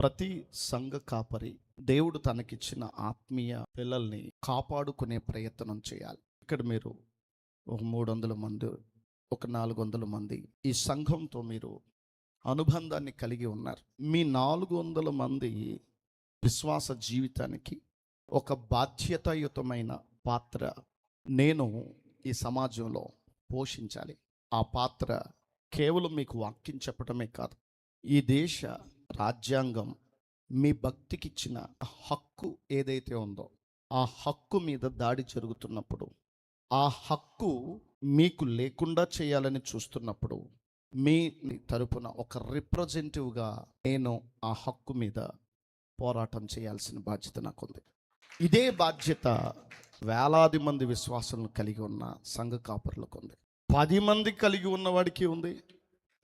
ప్రతి సంఘ కాపరి దేవుడు తనకిచ్చిన ఆత్మీయ పిల్లల్ని కాపాడుకునే ప్రయత్నం చేయాలి. ఇక్కడ మీరు ఒక 300 మంది, ఒక 400 మంది ఈ సంఘంతో మీరు అనుబంధాన్ని కలిగి ఉన్నారు. మీ 400 మంది విశ్వాస జీవితానికి ఒక బాధ్యతాయుతమైన పాత్ర నేను ఈ సమాజంలో పోషించాలి. ఆ పాత్ర కేవలం మీకు వాక్యం చెప్పడమే కాదు, ఈ దేశ రాజ్యాంగం మీ భక్తికిచ్చిన హక్కు ఏదైతే ఉందో ఆ హక్కు మీద దాడి జరుగుతున్నప్పుడు, ఆ హక్కు మీకు లేకుండా చేయాలని చూస్తున్నప్పుడు, మీ తరపున ఒక రిప్రజెంటేటివ్గా నేను ఆ హక్కు మీద పోరాటం చేయాల్సిన బాధ్యత నాకుంది. ఇదే బాధ్యత వేలాది మంది విశ్వాసాలను కలిగి ఉన్న సంఘ కాపరులకు ఉంది. 10 మంది కలిగి ఉన్నవాడికి ఉంది,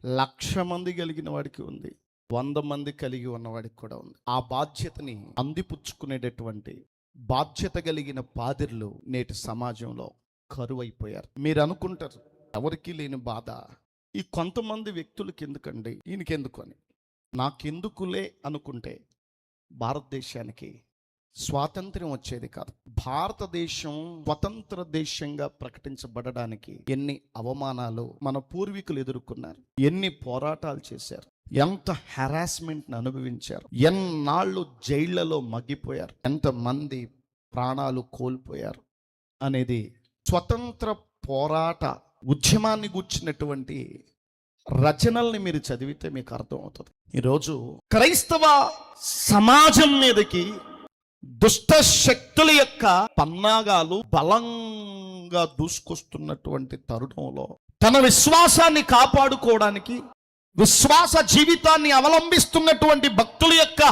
1,00,000 మంది కలిగిన వాడికి ఉంది, 100 మంది కలిగి ఉన్నవాడికి కూడా ఉంది. ఆ బాధ్యతని అందిపుచ్చుకునేటటువంటి బాధ్యత కలిగిన పాదిర్లు నేటి సమాజంలో కరువైపోయారు. మీరు అనుకుంటారు, ఎవరికీ లేని బాధ ఈ కొంతమంది వ్యక్తులకి ఎందుకండి, ఈయనకెందుకు అని. నాకెందుకులే అనుకుంటే భారతదేశానికి స్వాతంత్ర్యం వచ్చేది కాదు. భారతదేశం స్వతంత్ర దేశంగా ప్రకటించబడడానికి ఎన్ని అవమానాలు మన పూర్వీకులు ఎదుర్కొన్నారు, ఎన్ని పోరాటాలు చేశారు, ఎంత హెరాస్మెంట్ని అనుభవించారు, ఎన్నాళ్ళు జైళ్లలో మగ్గిపోయారు, ఎంతమంది ప్రాణాలు కోల్పోయారు అనేది స్వతంత్ర పోరాట ఉద్యమాన్ని గూర్చినటువంటి రచనల్ని మీరు చదివితే మీకు అర్థమవుతుంది. ఈరోజు క్రైస్తవ సమాజం మీదకి దుష్ట శక్తుల యొక్క పన్నాగాలు బలంగా దూసుకొస్తున్నటువంటి తరుణంలో తన విశ్వాసాన్ని కాపాడుకోవడానికి, విశ్వాస జీవితాన్ని అవలంబిస్తున్నటువంటి భక్తుల యొక్క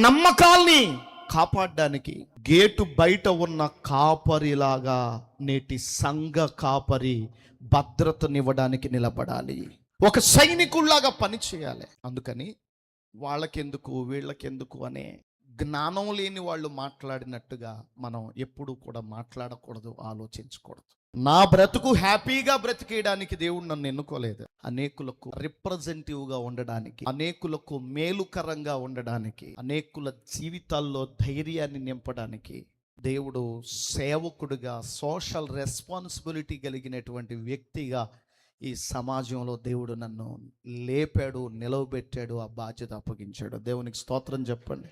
నమ్మకాల్ని కాపాడడానికి గేటు బయట ఉన్న కాపరిలాగా నేటి సంఘ కాపరి భద్రతనివ్వడానికి నిలబడాలి. ఒక సైనికుల్లాగా పని చేయాలి. అందుకని వాళ్ళకెందుకు వీళ్ళకెందుకు అనే జ్ఞానం లేని వాళ్ళు మాట్లాడినట్టుగా మనం ఎప్పుడు కూడా మాట్లాడకూడదు, ఆలోచించకూడదు. నా బ్రతుకు హ్యాపీగా బ్రతికేయడానికి దేవుడు నన్ను ఎన్నుకోలేదు. అనేకులకు రిప్రజెంటేటివ్గా ఉండడానికి, అనేకులకు మేలుకరంగా ఉండడానికి, అనేకుల జీవితాల్లో ధైర్యాన్ని నింపడానికి దేవుడు సేవకుడిగా, సోషల్ రెస్పాన్సిబిలిటీ కలిగినటువంటి వ్యక్తిగా ఈ సమాజంలో దేవుడు నన్ను లేపాడు, నిలవబెట్టాడు, ఆ బాధ్యత అప్పగించాడు. దేవునికి స్తోత్రం చెప్పండి.